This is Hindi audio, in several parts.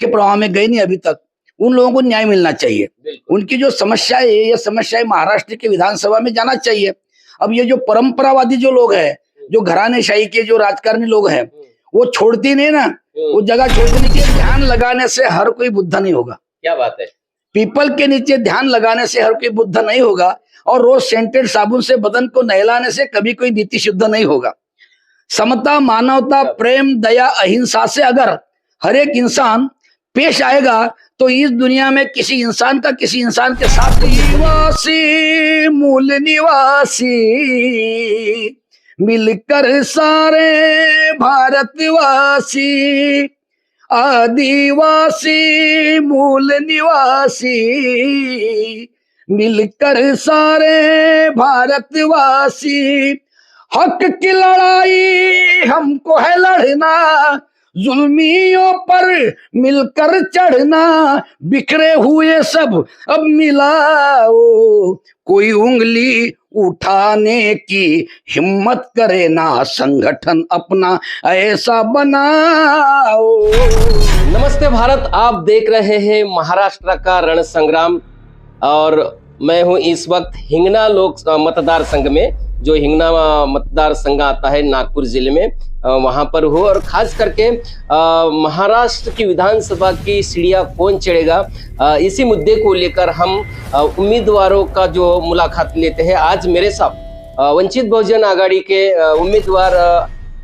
मुख्य प्रवाह में गए नहीं अभी तक, उन लोगों को न्याय मिलना चाहिए। उनकी जो समस्या है ये समस्या महाराष्ट्र के विधानसभा में जाना चाहिए। अब ये जो परंपरावादी जो लोग हैं, जो घरानेशाही के जो राजकारणी लोग हैं, वो छोड़ती नहीं ना, वो जगह छोड़ने के ध्यान लगाने से हर कोई बुद्ध नहीं होगा। क्या बात है। पीपल के नीचे ध्यान लगाने से हर कोई बुद्ध नहीं होगा, और रोज सेंटेड साबुन से बदन को नहलाने से कभी कोई नीति शुद्ध नहीं होगा। समता, मानवता, प्रेम, दया, अहिंसा से अगर हर एक इंसान पेश आएगा तो इस दुनिया में किसी इंसान का किसी इंसान के साथ निवासी, मूल निवासी, मिलकर सारे भारतवासी, आदिवासी, मूल निवासी, मिलकर सारे भारतवासी, हक की लड़ाई हमको है लड़ना, जुल्मियों पर मिलकर चढ़ना, बिखरे हुए सब अब मिलाओ, कोई उंगली उठाने की हिम्मत करे ना, संगठन अपना ऐसा बनाओ। नमस्ते भारत, आप देख रहे हैं महाराष्ट्र का रण संग्राम, और मैं हूं इस वक्त हिंगना लोक मतदार संघ में, जो हिंगना मतदार संघ आता है नागपुर जिले में, वहां पर हो। और खास करके महाराष्ट्र की विधानसभा की सीढ़ियां कौन चढ़ेगा, इसी मुद्दे को लेकर हम उम्मीदवारों का जो मुलाकात लेते हैं। आज मेरे साथ वंचित बहुजन आघाड़ी के उम्मीदवार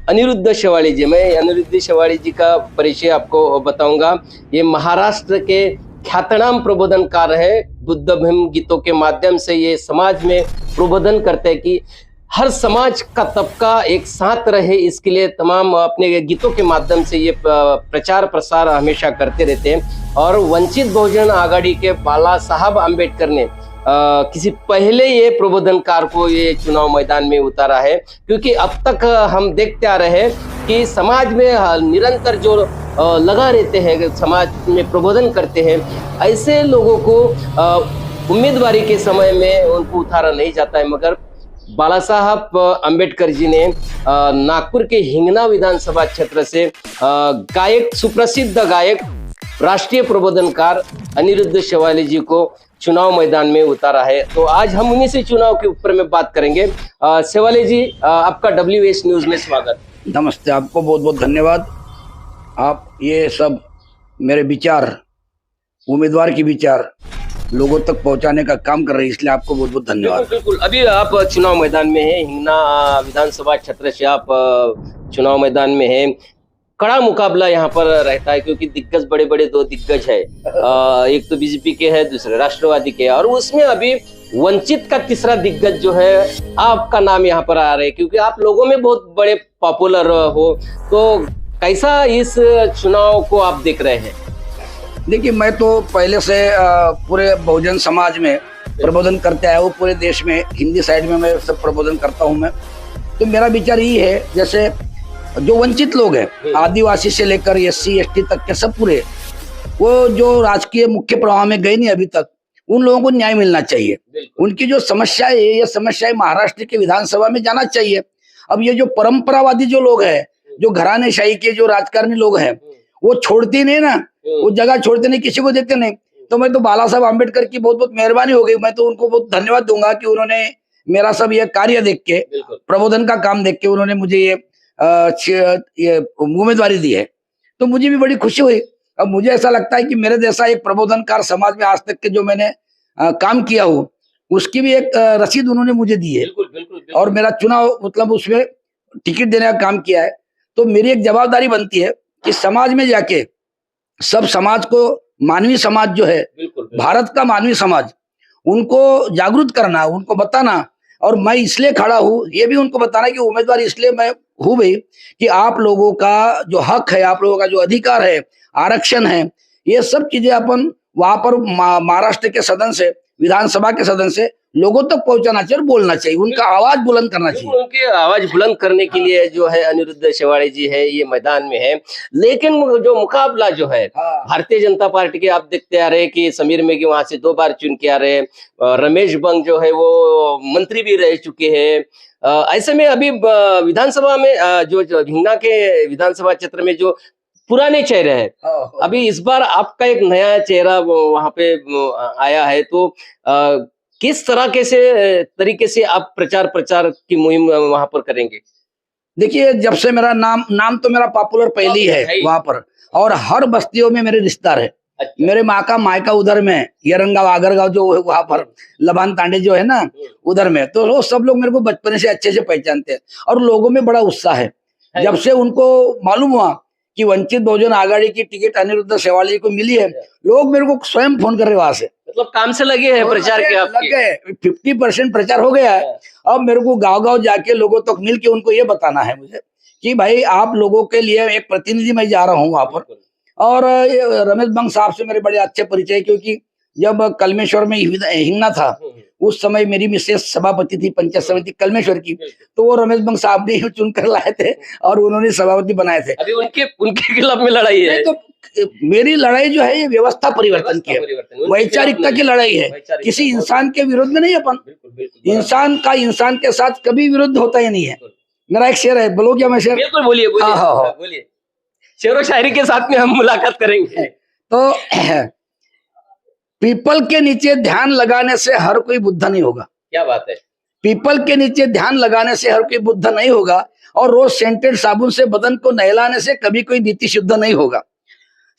अनिरुद्ध शेवाड़ी जी। मैं अनिरुद्ध शेवाड़ी जी का परिचय आपको बताऊंगा। ये महाराष्ट्र के ख्यातनाम प्रबोधनकार है। बुद्ध भीम गीतों के माध्यम से ये समाज में प्रबोधन करते हैं कि हर समाज का तबका एक साथ रहे, इसके लिए तमाम अपने गीतों के माध्यम से ये प्रचार प्रसार हमेशा करते रहते हैं। और वंचित बहुजन आघाड़ी के बाला साहब आंबेडकर ने किसी पहले ये प्रबोधनकार को ये चुनाव मैदान में उतारा है, क्योंकि अब तक हम देखते आ रहे हैं कि समाज में निरंतर जो लगा रहते हैं, समाज में प्रबोधन करते हैं, ऐसे लोगों को उम्मीदवारी के समय में उनको उतारा नहीं जाता है। मगर बाला साहब आंबेडकर जी ने नागपुर के हिंगना विधानसभा क्षेत्र से गायक, सुप्रसिद्ध गायक, राष्ट्रीय प्रबोधनकार अनिरुद्ध शेवाड़ी जी को चुनाव मैदान में उतारा है। तो आज हम उन्हीं से चुनाव के ऊपर में बात करेंगे। शेवाड़ी जी, आपका WS न्यूज में स्वागत। नमस्ते, आपको बहुत बहुत धन्यवाद। आप ये सब मेरे विचार, उम्मीदवार की विचार लोगों तक पहुंचाने का काम कर रहे हैं, इसलिए आपको बहुत बहुत धन्यवाद। बिल्कुल। अभी आप चुनाव मैदान में हैं, हिंगना विधानसभा क्षेत्र से आप चुनाव मैदान में हैं। कड़ा मुकाबला यहाँ पर रहता है, क्योंकि दिग्गज बड़े बड़े दो दिग्गज है, एक तो बीजेपी के है, दूसरे राष्ट्रवादी के है, और उसमें अभी वंचित का तीसरा दिग्गज जो है आपका नाम यहाँ पर आ रहा है, क्योंकि आप लोगों में बहुत बड़े पॉपुलर हो। तो कैसा इस चुनाव को आप देख रहे हैं? देखिए, मैं तो पहले से पूरे बहुजन समाज में प्रबोधन करते आया हूँ। पूरे देश में हिंदी साइड में मैं सब प्रबोधन करता हूँ मैं। तो मेरा विचार ये है, जैसे जो वंचित लोग हैं, आदिवासी से लेकर SC ST तक के सब पूरे, वो जो राजकीय मुख्य प्रवाह में गए नहीं अभी तक, उन लोगों को न्याय मिलना चाहिए। उनकी जो समस्या है ये समस्या महाराष्ट्र के विधानसभा में जाना चाहिए। अब ये जो परंपरावादी जो लोग हैं, जो घरानेशाही के जो राजकारणी लोग हैं, वो छोड़ती नहीं ना, वो जगह छोड़ते नहीं, किसी को देते नहीं। तो मैं तो बाला साहब आंबेडकर की बहुत बहुत मेहरबानी हो गई। मैं तो उनको बहुत धन्यवाद दूंगा कि उन्होंने मेरा सब ये कार्य देख के, प्रबोधन का काम देख के उन्होंने मुझे ये उम्मीदवारी दी है। तो मुझे भी बड़ी खुशी हुई। अब मुझे ऐसा लगता है कि मेरे जैसा एक प्रबोधनकार समाज में आज तक के जो मैंने काम किया हो, उसकी भी एक रसीद उन्होंने मुझे दी है। और मेरा चुनाव मतलब उसमें टिकट देने का काम किया है। तो मेरी एक जवाबदारी बनती है कि समाज में जाके सब समाज को, मानवीय समाज जो है, भारत का मानवीय समाज, उनको जागरूक करना, उनको बताना। और मैं इसलिए खड़ा हूँ, ये भी उनको बताना कि उम्मीदवार इसलिए मैं हूँ भाई कि आप लोगों का जो हक है, आप लोगों का जो अधिकार है, आरक्षण है, ये सब चीजें अपन वहां पर महाराष्ट्र के सदन से, विधानसभा के सदन से लोगों तक पहुंचाना चाहिए और बोलना चाहिए, उनका आवाज बुलंद करना चाहिए। उनकी आवाज बुलंद करने के लिए जो है अनिरुद्ध शेवाड़ी जी है, ये मैदान में है। लेकिन जो मुकाबला जो है भारतीय जनता पार्टी के, आप देखते आ रहे हैं कि समीर मेघी वहां से 2 बार चुन के आ रहे हैं, रमेश बंग जो है वो मंत्री भी रह चुके हैं। ऐसे में अभी विधानसभा में जो हिंगना के विधानसभा क्षेत्र में जो पुराने चेहरे हैं। अभी इस बार आपका एक नया चेहरा वहां पे आया है, तो किस तरह के तरीके से आप प्रचार की मुहिम वहां पर करेंगे? देखिए, जब से मेरा नाम तो मेरा पॉपुलर पहले ही है वहां पर, और हर बस्तियों में मेरे रिश्तेदार है। अच्छा। मेरे माँ का मायका उधर में है, यरंगांव आगरगांव जो वहां पर लबान तांडे जो है ना उधर में, तो वो सब लोग मेरे को बचपन से अच्छे से पहचानते हैं और लोगों में बड़ा उत्साह है। जब से उनको मालूम हुआ कि वंचित बहुजन आघाड़ी की टिकट अनिरुद्ध शेवाल जी को मिली है, लोग मेरे को स्वयं फोन कर रहे वहां से, मतलब काम से लगे हैं प्रचार के आपके। 50% प्रचार हो गया है। अब मेरे को गांव-गांव जाके लोगों तक मिल के उनको ये बताना है मुझे कि भाई आप लोगों के लिए एक प्रतिनिधि मैं जा रहा हूँ वहां पर। और रमेश बंग साहब से मेरे बड़े अच्छे परिचय, क्योंकि जब कलमेश्वर में हिंगना था उस समय मेरी मिसेस सभापति थी पंचायत समिति कलमेश्वर की, तो वो रमेश बंग साहब ने चुन कर लाए थे और उन्होंने सभापति बनाए थे। अभी उनके खिलाफ में लड़ाई है? तो मेरी लड़ाई जो है ये व्यवस्था परिवर्तन की है, वैचारिकता की लड़ाई है, किसी इंसान के विरोध में नहीं। अपन इंसान का इंसान के साथ कभी विरोध होता ही नहीं है। मेरा एक शेर है, बोलो क्या मैं शेर? बिल्कुल बोलिए। बोलिए। शेरो शायरी के साथ में हम मुलाकात करेंगे। तो पीपल के नीचे ध्यान लगाने से हर कोई बुद्ध नहीं होगा। क्या बात है? पीपल के नीचे ध्यान लगाने से हर कोई बुद्ध नहीं होगा, और रोज सेंटेड साबुन से बदन को नहलाने से कभी कोई नीति शुद्ध नहीं होगा।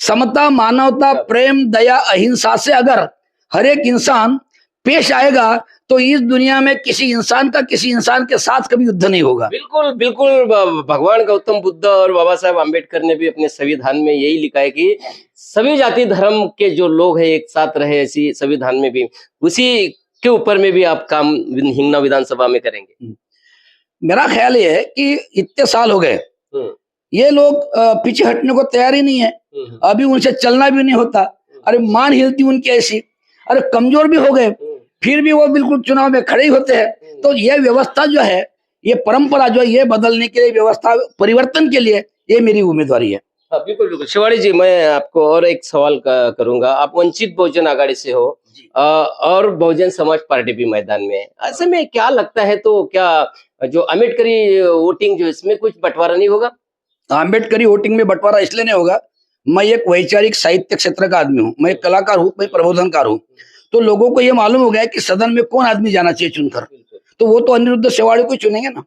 समता, मानवता, प्रेम, दया, अहिंसा से अगर हर एक इंसान पेश आएगा तो इस दुनिया में किसी इंसान के साथ कभी युद्ध नहीं होगा। बिल्कुल बिल्कुल। भगवान गौतम बुद्ध और बाबा साहेब आम्बेडकर ने भी अपने संविधान में यही लिखा है कि सभी जाति धर्म के जो लोग हैं एक साथ रहे, ऐसी संविधान में भी उसी के ऊपर में भी आप काम हिंगना विधानसभा में करेंगे। मेरा ख्याल ये है कि इतने साल हो गए, ये लोग पीछे हटने को तैयार ही नहीं है। अभी उनसे चलना भी नहीं होता। अरे मान हिलती उनकी ऐसी, अरे कमजोर भी हो गए फिर भी वो बिल्कुल चुनाव में खड़े ही होते हैं। तो ये व्यवस्था जो है, ये परंपरा जो है, ये बदलने के लिए, व्यवस्था परिवर्तन के लिए ये मेरी उम्मीदवारी है। हाँ, बिल्कुल बिल्कुल। शिवाड़ी जी, मैं आपको और एक सवाल करूंगा। आप वंचित बहुजन आघाड़ी से हो और बहुजन समाज पार्टी भी मैदान में है, ऐसे में क्या लगता है, तो क्या जो अम्बेडकरी वोटिंग जो इसमें कुछ बंटवारा नहीं होगा? अम्बेडकरी वोटिंग में बंटवारा इसलिए नहीं होगा, मैं एक वैचारिक साहित्य क्षेत्र का आदमी हूँ, मैं एक कलाकार हूँ, मैं प्रबोधनकार हूँ। तो लोगों को ये मालूम हो गया है कि सदन में कौन आदमी जाना चाहिए चुनकर, तो वो तो अनिरुद्ध शेवाड़ी को चुनेंगे ना।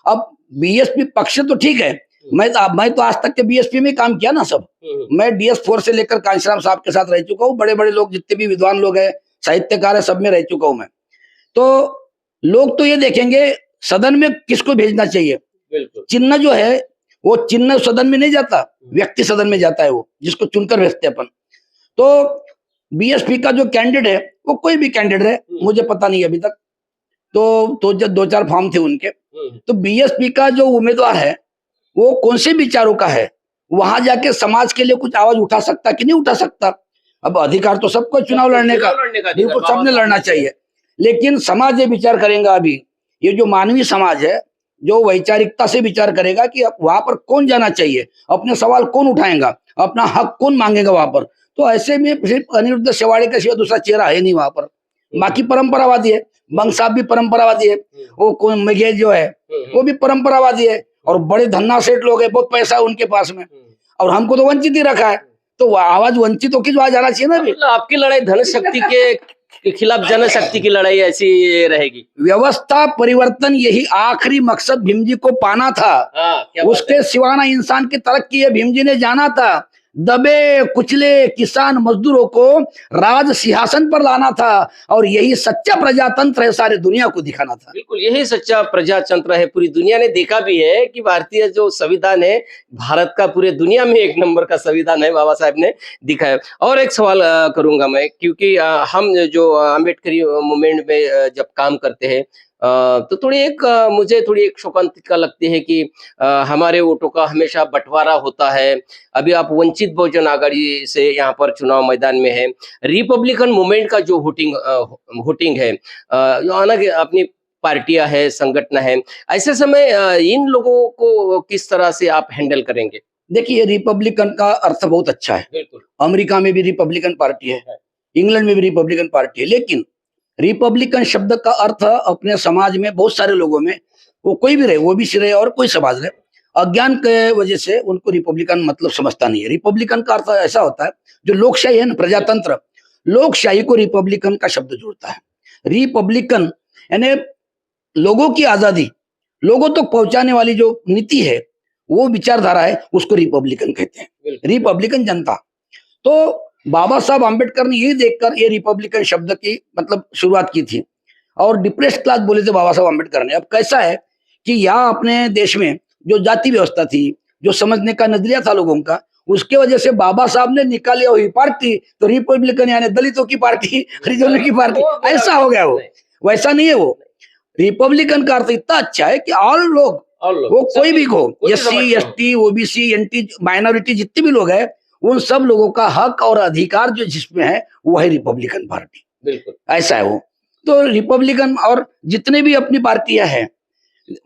अब बीएसपी पक्ष तो ठीक है, मैं तो आज तक के बीएसपी में काम किया ना सब। मैं DS4 से लेकर कांशीराम साहब के साथ रह चुका हूँ, बड़े बड़े लोग जितने भी विद्वान लोग हैं, साहित्यकार है, सब में रह चुका हूँ मैं। तो लोग तो ये देखेंगे सदन में किसको भेजना चाहिए। चिन्ह जो है वो चिन्ह सदन में नहीं जाता, व्यक्ति सदन में जाता है, वो जिसको चुनकर भेजते अपन। तो बीएसपी का जो कैंडिडेट है वो कोई भी कैंडिडेट है, मुझे पता नहीं अभी तक, तो जब 2-4 फॉर्म थे उनके, तो बीएसपी का जो उम्मीदवार है वो कौन से विचारों का है, वहां जाके समाज के लिए कुछ आवाज उठा सकता कि नहीं उठा सकता। अब अधिकार तो सबको चुनाव लड़ने का, बिल्कुल सबने लड़ना चाहिए, लेकिन समाज ये विचार करेगा, अभी ये जो मानवीय समाज है जो वैचारिकता से विचार करेगा कि वहां पर कौन जाना चाहिए, अपने सवाल कौन उठाएगा, अपना हक कौन मांगेगा वहां पर। तो ऐसे में सिर्फ अनिरुद्ध शेवाड़ी का सिवा दूसरा चेहरा है नहीं वहां पर। बाकी परंपरावादी है, बंग साहब भी परंपरावादी है, वो कौन मघेल जो है वो भी परंपरावादी है, और बड़े धन्ना सेठ लोग है, बहुत पैसा है उनके पास में, और हमको तो वंचित ही रखा है। तो आवाज वंचितों की जो आ जाना चाहिए ना। मतलब आपकी लड़ाई धन शक्ति के खिलाफ जनशक्ति की लड़ाई ऐसी रहेगी। व्यवस्था परिवर्तन यही आखिरी मकसद भीम जी को पाना था। उसके सिवाना इंसान की तरक्की है भीम जी ने जाना था। दबे कुचले किसान मजदूरों को राज सिंहासन पर लाना था, और यही सच्चा प्रजातंत्र है, सारी दुनिया को दिखाना था। बिल्कुल, यही सच्चा प्रजातंत्र है। पूरी दुनिया ने देखा भी है कि भारतीय जो संविधान है भारत का पूरे दुनिया में 1 नंबर का संविधान है, बाबा साहब ने दिखाया। और एक सवाल करूंगा मैं, क्योंकि हम जो अम्बेडकरी मूवमेंट में जब काम करते हैं तो मुझे थोड़ी एक शोकांतिका लगती है कि हमारे वोटों का हमेशा बंटवारा होता है। अभी आप वंचित बहुजन आघाड़ी से यहाँ पर चुनाव मैदान में है, रिपब्लिकन मूवमेंट का जो वोटिंग है, जो अलग अपनी पार्टियां है, संगठन है, ऐसे समय इन लोगों को किस तरह से आप हैंडल करेंगे? देखिए, रिपब्लिकन का अर्थ बहुत अच्छा है। बिल्कुल, अमेरिका में भी रिपब्लिकन पार्टी है, इंग्लैंड में भी रिपब्लिकन पार्टी है, लेकिन रिपब्लिकन शब्द का अर्थ अपने समाज में बहुत सारे लोगों में, वो कोई भी रहे, वो भी रहे और कोई समाज रहे, अज्ञान के वजह से उनको रिपब्लिकन मतलब समझता नहीं है। रिपब्लिकन का अर्थ ऐसा होता है, जो लोकशाही है ना, प्रजातंत्र, लोकशाही को रिपब्लिकन का शब्द जोड़ता है। रिपब्लिकन यानी लोगों की आजादी, लोगों तक पहुंचाने वाली जो नीति है, वो विचारधारा है, उसको रिपब्लिकन कहते हैं। रिपब्लिकन जनता। तो बाबा साहब आम्बेडकर ने ये देखकर ये रिपब्लिकन शब्द की मतलब शुरुआत की थी, और डिप्रेस्ड क्लास बोले थे बाबा साहब आम्बेडकर ने। अब कैसा है कि यहाँ अपने देश में जो जाति व्यवस्था थी, जो समझने का नजरिया था लोगों का, उसके वजह से बाबा साहब ने निकाली हुई पार्टी तो रिपब्लिकन यानी दलितों की पार्टी, हरिजनों की पार्टी, ऐसा हो गया। वो वैसा नहीं है। वो रिपब्लिकन का अर्थ इतना अच्छा है कि ऑल लोग, वो कोई भी हो, SC, ST, OBC, NT, minority, जितने भी लोग हैं, उन सब लोगों का हक और अधिकार जो जिसमें है वो है रिपब्लिकन पार्टी। बिल्कुल ऐसा है वो। तो रिपब्लिकन और जितने भी अपनी पार्टियां हैं,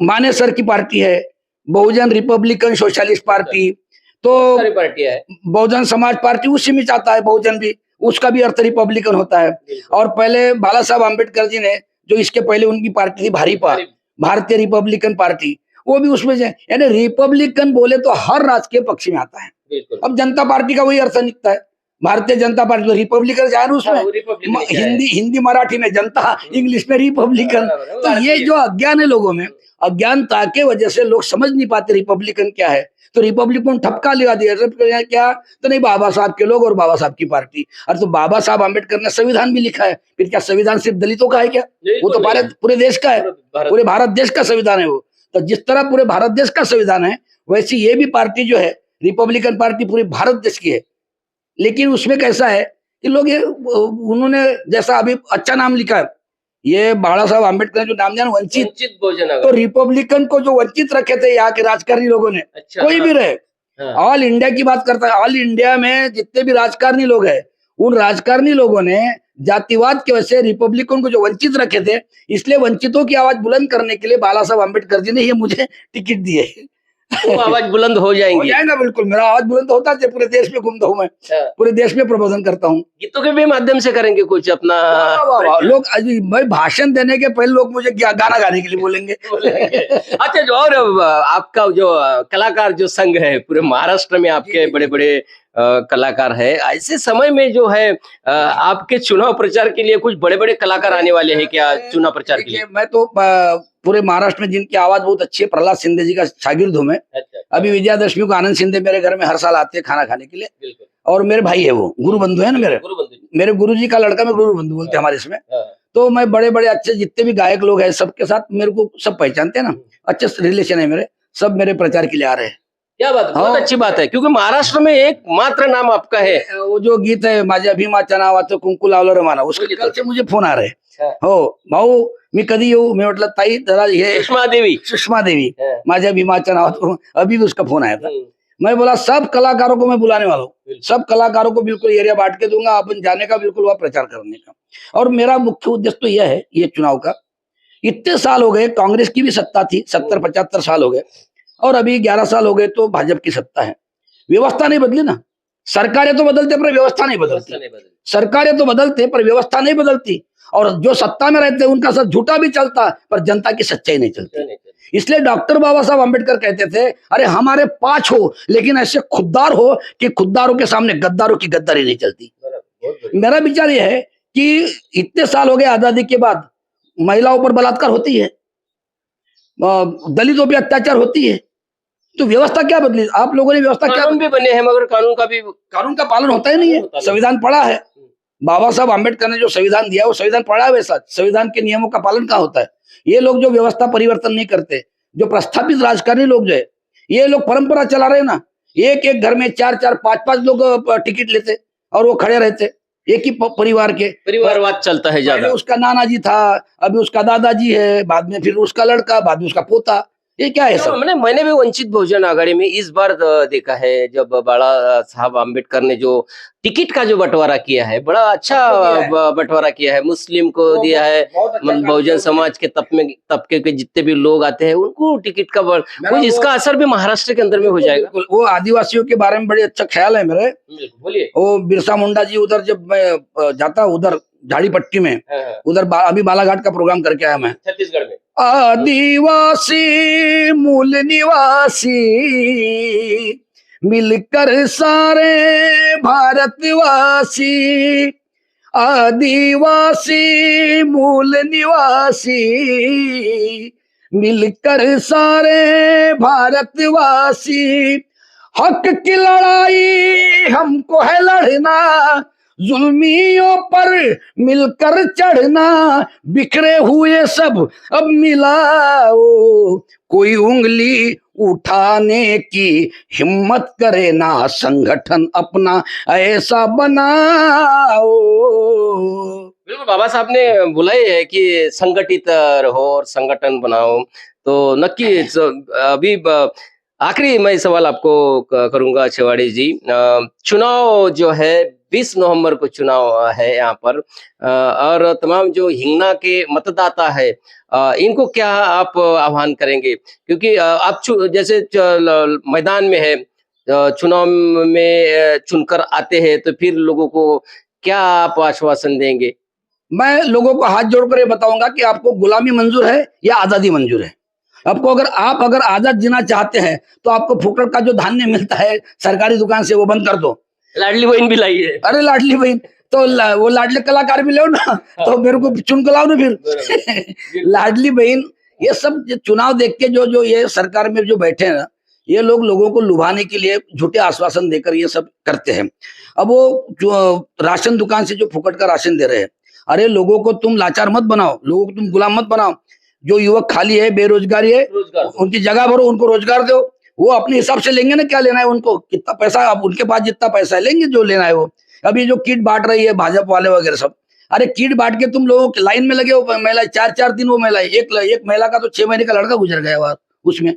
मानेसर की पार्टी है, बहुजन रिपब्लिकन सोशलिस्ट पार्टी, तो सारी पार्टियां है, बहुजन समाज पार्टी उसी में चाहता है, बहुजन भी, उसका भी अर्थ रिपब्लिकन होता है। और पहले बाला साहब आम्बेडकर जी ने, जो इसके पहले उनकी पार्टी थी भारीपा, भारतीय रिपब्लिकन पार्टी, वो भी उसमें से, यानी रिपब्लिकन बोले तो हर राजकीय पक्ष में आता है। अब जनता पार्टी का वही अर्थ निकलता है, भारतीय जनता पार्टी, तो रिपब्लिकन जाए उसमें, हिंदी मराठी में जनता, इंग्लिश में रिपब्लिकन। तो ये जो अज्ञान है लोगों में, अज्ञानता के वजह से लोग समझ नहीं पाते रिपब्लिकन क्या है। तो रिपब्लिकन ठपका लगा दिया क्या, तो नहीं, बाबा साहब के लोग और बाबा साहब की पार्टी। अरे तो बाबा साहब आम्बेडकर ने संविधान भी लिखा है, फिर क्या संविधान सिर्फ दलितों का है क्या? वो तो भारत, पूरे देश का है, पूरे भारत देश का संविधान है वो। तो जिस तरह पूरे भारत देश का संविधान है, वैसे ये भी पार्टी जो है रिपब्लिकन पार्टी पूरे भारत देश की है। लेकिन उसमें कैसा है कि लोग ये, उन्होंने जैसा अभी अच्छा नाम लिखा है, ये बाला साहब आम्बेडकर ने जो नाम दिया ना, वंचित बहुजन, तो रिपब्लिकन को जो वंचित रखे थे यहाँ के राजकारणी लोगों ने, कोई भी रहे, ऑल इंडिया की बात करता है, ऑल इंडिया में जितने भी राजकारणी लोग हैं, उन राजकारणी लोगों ने जातिवाद की वजह से रिपब्लिकन को जो वंचित रखे थे, इसलिए वंचितों की आवाज बुलंद करने के लिए बाला साहब आम्बेडकर जी ने ये मुझे टिकट दिए। वो आवाज बुलंद हो जाएंगी, ना, बिल्कुल मेरा आवाज बुलंद होता है। पूरे देश में घूमता हूँ मैं, पूरे देश में प्रबोधन करता हूँ। गीतों के भी माध्यम से करेंगे कुछ अपना? लोग मैं भाषण देने के पहले लोग मुझे गाना गाने के लिए बोलेंगे। अच्छा, जो और आपका जो कलाकार जो संघ है पूरे महाराष्ट्र में, आपके बड़े बड़े कलाकार है, ऐसे समय में जो है आपके चुनाव प्रचार के लिए कुछ बड़े बड़े कलाकार आने वाले हैं क्या चुनाव प्रचार के लिए? मैं तो पूरे महाराष्ट्र में जिनकी आवाज बहुत अच्छी है, प्रहलाद शिंदे जी का शागिर्द हूँ मैं। अभी विजयादशमी को आनंद शिंदे मेरे घर में हर साल आते हैं खाना खाने के लिए, और मेरे भाई है, वो गुरु बंधु है ना, मेरे गुरु जी का लड़का, मैं गुरु बंधु बोलते हैं हमारे इसमें। तो मैं बड़े बड़े अच्छे जितने भी गायक लोग हैं, सबके साथ मेरे को सब पहचानते हैं ना, अच्छे रिलेशन है मेरे, सब मेरे प्रचार के लिए आ रहे हैं। क्या बात, बहुत अच्छी बात है, क्योंकि महाराष्ट्र में एक मात्र नाम आपका है। वो जो गीत है, माझ्या भीमाच्या नावाचं कुंकू लावलं रे माना, उसके कल से मुझे फोन आ रहे हैं, हो भाऊ मी कधी येऊ? मैं म्हटलं ताई जरा ये सुषमा देवी माझ्या भीमाच्या नावाचं, अभी भी उसका फोन आया था। मैं बोला सब कलाकारों को मैं बुलाने वाला हूँ, सब कलाकारों को बिल्कुल एरिया बांट के दूंगा, अपन जाने का बिल्कुल वहाँ प्रचार करने का। और मेरा मुख्य उद्देश्य तो यह है, ये चुनाव का, इतने साल हो गए, कांग्रेस की भी सत्ता थी, 70-75 साल हो गए, और अभी 11 साल हो गए तो भाजपा की सत्ता है। व्यवस्था नहीं बदली ना, सरकारें तो बदलते पर व्यवस्था नहीं बदलती, सरकारें तो बदलते पर व्यवस्था नहीं बदलती, और जो सत्ता में रहते हैं उनका साथ झूठा भी चलता पर जनता की सच्चाई नहीं चलती। इसलिए डॉक्टर बाबा साहब आम्बेडकर कहते थे, अरे हमारे 5 हो लेकिन ऐसे खुददार हो कि खुददारों के सामने गद्दारों की गद्दारी नहीं चलती। मेरा विचार यह है कि इतने साल हो गए आजादी के बाद, महिलाओं पर बलात्कार होती है, दलितों पर अत्याचार होती है, तो व्यवस्था क्या बदली? आप लोगों ने व्यवस्था क्या, भी बने हैं मगर कानून का पालन होता ही नहीं है। संविधान पढ़ा है, बाबा साहब आम्बेडकर ने जो संविधान दिया वो संविधान पढ़ा है, वैसा संविधान के नियमों का पालन कहाँ होता है? ये लोग जो व्यवस्था परिवर्तन नहीं करते, जो प्रस्थापित राजकारणी लोग जो है, ये लोग परंपरा चला रहे हैं ना, एक एक घर में 4-4, 5-5 लोग टिकट लेते और वो खड़े रहते, एक ही परिवार के, परिवारवाद चलता है ज्यादा। उसका नाना जी था, अभी उसका दादाजी है, बाद में फिर उसका लड़का, बाद में उसका पोता, ये क्या है सब? मैंने भी वंचित बहुजन आघाड़ी में इस बार देखा है, जब बाला साहब आम्बेडकर ने जो टिकट का जो बंटवारा किया है, बड़ा अच्छा बंटवारा किया है, मुस्लिम को दिया है, बहुजन समाज के तबके के जितने भी लोग आते हैं उनको टिकट का कुछ इसका असर भी महाराष्ट्र के अंदर में हो जाएगा। वो आदिवासियों के बारे में बड़े अच्छा ख्याल है मेरे, बोलिए। वो बिरसा मुंडा जी उधर जब मैं जाता उधर झाड़ी पट्टी में, उधर अभी बालाघाट का प्रोग्राम करके आया मैं, छत्तीसगढ़ में, आदिवासी मूल निवासी मिलकर सारे भारतवासी, आदिवासी मूल निवासी मिलकर सारे भारतवासी, हक की लड़ाई हमको है लड़ना, जुल्मियों पर मिलकर चढ़ना, बिखरे हुए सब अब मिलाओ, कोई उंगली उठाने की हिम्मत करे ना, संगठन अपना ऐसा बनाओ। बिल्कुल बाबा साहब ने बोला ही है कि संगठित रहो और संगठन बनाओ। तो नक्की अभी आखिरी मैं सवाल आपको करूंगा शेवाड़ी जी। चुनाव जो है 20 नवंबर को चुनाव है यहाँ पर, और तमाम जो हिंगना के मतदाता है इनको क्या आप आह्वान करेंगे, क्योंकि आप जैसे मैदान में है, चुनाव में चुनकर आते हैं, तो फिर लोगों को क्या आप आश्वासन देंगे? मैं लोगों को हाथ जोड़कर ये बताऊंगा कि आपको गुलामी मंजूर है या आजादी मंजूर है। आपको अगर आजाद जीना चाहते हैं तो आपको फुकट का जो धान्य मिलता है सरकारी दुकान से वो बंद कर दो। लाडली बहन भी लाई है। अरे लाडली बहन तो वो लाडले कलाकार भी लो ना, तो मेरे को चुन के लाओ ना फिर। लाडली बहन ये सब चुनाव देख के जो ये सरकार में जो बैठे हैं ना, ये लोग लोगों को लुभाने के लिए झूठे आश्वासन देकर ये सब करते हैं। अब वो जो राशन दुकान से जो फुकट का राशन दे रहे हैं, अरे लोगों को तुम लाचार मत बनाओ, लोगों को तुम गुलाम मत बनाओ। जो युवक खाली है, बेरोजगारी है, उनकी जगह भरो, उनको रोजगार दो। वो अपने हिसाब से लेंगे ना, क्या लेना है उनको, कितना पैसा, अब उनके पास जितना पैसा है लेंगे जो लेना है वो। अभी जो किट बांट रही है भाजपा वाले वगैरह सब, अरे किट बांट के तुम लोगों की लाइन में लगे हो, महिला 4-4 दिन, वो महिला एक महिला का तो 6 महीने का लड़का गुजर गया वहां उसमें।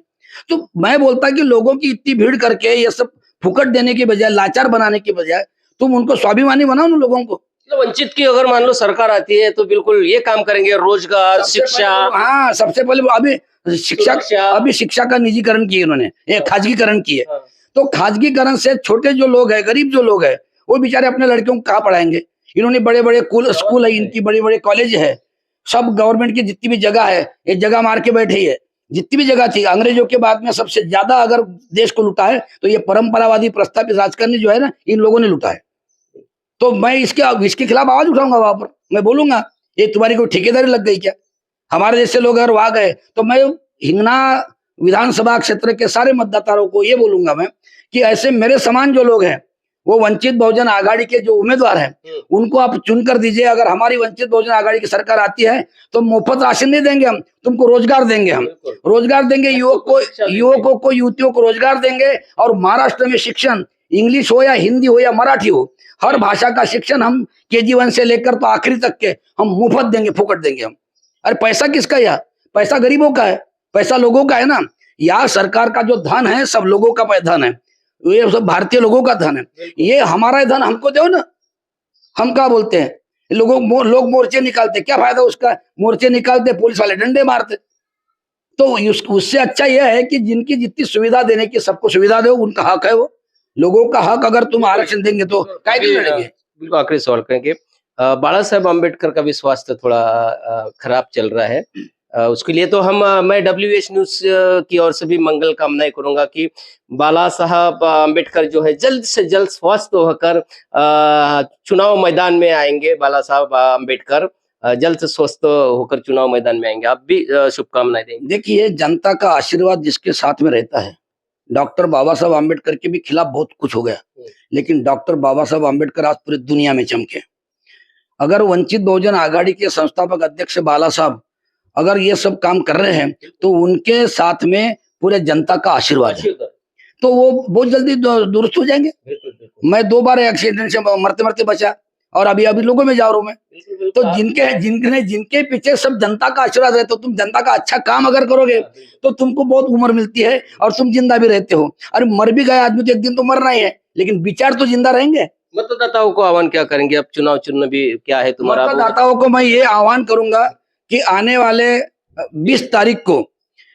तो मैं बोलता कि लोगों की इतनी भीड़ करके ये सब फुकट देने की बजाय, लाचार बनाने की बजाय, तुम उनको स्वाभिमानी बनाओ ना लोगों को। वंचित की अगर मान लो सरकार आती है तो बिल्कुल ये काम करेंगे, रोजगार, शिक्षा। हाँ, सबसे पहले अभी शिक्षा का निजीकरण किया इन्होंने, एक खाजगीकरण किए। तो खाजगीकरण से छोटे जो लोग हैं, गरीब जो लोग हैं, वो बेचारे अपने लड़कियों को कहाँ पढ़ाएंगे। इन्होंने बड़े बड़े स्कूल है, इनकी बड़े बड़े कॉलेज है, सब गवर्नमेंट की जितनी भी जगह है, ये जगह मार के बैठे ही है। जितनी भी जगह थी अंग्रेजों के बाद में सबसे ज्यादा अगर देश को लुटा है तो ये परंपरावादी प्रस्तावित राजकारणी जो है ना, इन लोगों ने लुटा है। तो मैं इसके खिलाफ आवाज उठाऊंगा वहां पर। मैं बोलूंगा ये तुम्हारी कोई ठेकेदारी लग गई क्या? हमारे जैसे लोग अगर वहां गए तो मैं हिंगना विधानसभा क्षेत्र के सारे मतदाताओं को ये बोलूंगा मैं कि ऐसे मेरे समान जो लोग हैं, वो वंचित बहुजन आघाड़ी के जो उम्मीदवार हैं, उनको आप चुन कर दीजिए। अगर हमारी वंचित बहुजन आघाड़ी की सरकार आती है तो मुफ्त राशन नहीं देंगे हम, तुमको रोजगार देंगे। हम रोजगार देंगे, युवकों को युवतियों को रोजगार देंगे। और महाराष्ट्र में शिक्षण, इंग्लिश हो या हिंदी हो या मराठी हो, हर भाषा का शिक्षण हम KG 1 से लेकर तो आखिरी तक के हम मुफ्त देंगे, फुकट देंगे हम। अरे पैसा किसका? यह पैसा गरीबों का है, पैसा लोगों का है ना। यह सरकार का जो धन है सब लोगों का धन है, ये सब भारतीय लोगों का धन है। ये हमारा धन हमको दो ना। हम क्या बोलते हैं, लोग मोर्चे निकालते, क्या फायदा उसका? मोर्चे निकालते, पुलिस वाले डंडे मारते। तो उससे अच्छा यह है कि जिनकी जितनी सुविधा देने की सबको सुविधा दो, उनका हक है वो। लोगों का हक अगर तुम आरक्षण देंगे तो काय के लड़ेंगे। बिल्कुल आखिरी सवाल करेंगे। बाला साहेब अम्बेडकर का भी स्वास्थ्य थोड़ा खराब चल रहा है, उसके लिए तो मैं WH न्यूज की ओर से भी मंगल कामनाएं करूंगा कि बाला साहब अम्बेडकर जो है जल्द से जल्द स्वस्थ होकर चुनाव मैदान में आएंगे। बाला साहब अम्बेडकर जल्द से स्वस्थ होकर चुनाव मैदान में आएंगे। आप भी शुभकामनाएं देंगे। देखिए, जनता का आशीर्वाद जिसके साथ में रहता है, डॉक्टर बाबा साहब आम्बेडकर के भी खिलाफ बहुत कुछ हो गया, लेकिन डॉक्टर बाबा साहब आम्बेडकर आज पूरी दुनिया में चमके। अगर वंचित बहुजन आघाड़ी के संस्थापक अध्यक्ष बाला साहब अगर ये सब काम कर रहे हैं तो उनके साथ में पूरे जनता का आशीर्वाद है, तो वो बहुत जल्दी दुरुस्त हो जाएंगे। मैं 2 बार एक्सीडेंट से मरते मरते बचा और अभी लोगों में जा रहा हूं मैं। तो जिनके पीछे सब जनता का आशीर्वाद है, तो तुम जनता का अच्छा काम अगर करोगे तो तुमको बहुत उम्र मिलती है और तुम जिंदा भी रहते हो। अरे मर भी गया आदमी तो एक दिन तो मरना ही है, लेकिन विचार तो जिंदा रहेंगे। मतदाताओं को आह्वान क्या करेंगे? अब चुनाव चिन्ह भी क्या है तुम्हारा? मतदाताओं को मैं ये आह्वान करूंगा कि आने वाले 20 तारीख को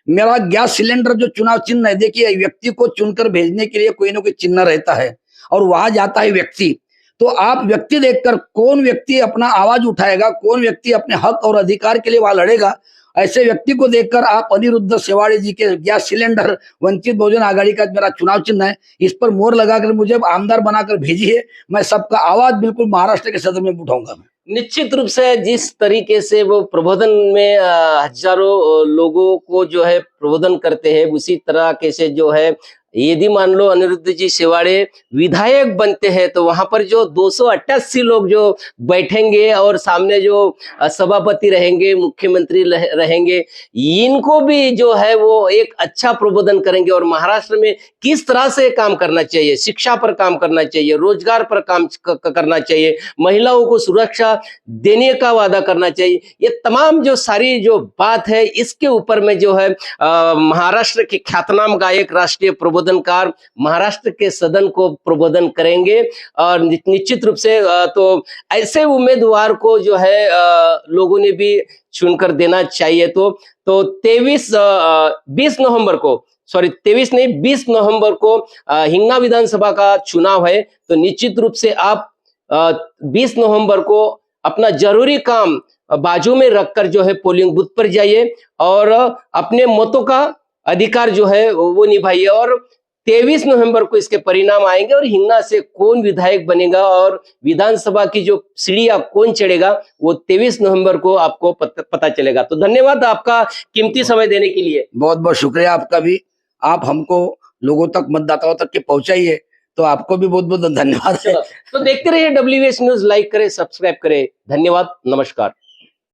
मेरा गैस सिलेंडर जो चुनाव चिन्ह है, देखिए व्यक्ति को चुनकर भेजने के लिए कोई ना कोई चिन्ह रहता है और वहां जाता है व्यक्ति। तो आप व्यक्ति देखकर कौन व्यक्ति अपना आवाज उठाएगा, कौन व्यक्ति अपने हक और अधिकार के लिए वहां लड़ेगा, ऐसे व्यक्ति को देखकर आप अनिरुद्ध शेवाड़े जी के गैस सिलेंडर वंचित बहुजन आघाड़ी का मेरा चुनाव चिन्ह है, इस पर मोहर लगाकर मुझे आमदार बनाकर भेजिए। मैं सबका आवाज बिल्कुल महाराष्ट्र के सदन में उठाऊंगा। निश्चित रूप से जिस तरीके से वो प्रबोधन में हजारों लोगों को जो है प्रबोधन करते हैं, उसी तरह के से जो है यदि मान लो अनिरुद्ध जी शेवाड़े विधायक बनते हैं तो वहां पर जो 288 लोग जो बैठेंगे और सामने जो सभापति रहेंगे, मुख्यमंत्री रहेंगे, इनको भी जो है वो एक अच्छा प्रबोधन करेंगे और महाराष्ट्र में किस तरह से काम करना चाहिए, शिक्षा पर काम करना चाहिए, रोजगार पर काम करना चाहिए, महिलाओं को सुरक्षा देने का वादा करना चाहिए, ये तमाम जो सारी जो बात है इसके ऊपर में जो है महाराष्ट्र के ख्यातनाम गायक, राष्ट्रीय प्रबोधनकार महाराष्ट्र के सदन को प्रबोधन करेंगे। और निश्चित रूप से तो ऐसे उम्मीदवार को जो है लोगों ने भी चुनकर देना चाहिए। तो 20 नवंबर को, सॉरी 23 नहीं 20 नवंबर को हिंगना विधानसभा का चुनाव है। तो निश्चित रूप से आप 20 नवंबर को अपना जरूरी काम बाजू में रखकर जो है पोलिंग बूथ पर जाइए और अपने मतों का अधिकार जो है वो निभाइए। और 23 नवंबर को इसके परिणाम आएंगे और हिंगना से कौन विधायक बनेगा और विधानसभा की जो सीढ़ियां कौन चढ़ेगा वो 23 नवंबर को आपको पता चलेगा। तो धन्यवाद आपका कीमती समय देने के लिए। बहुत बहुत शुक्रिया आपका भी। आप हमको लोगों तक, मतदाताओं तक के पहुंचाइए, तो आपको भी बहुत बहुत धन्यवाद है। तो देखते रहिए WBS न्यूज, लाइक करें, सब्सक्राइब करें। धन्यवाद, नमस्कार।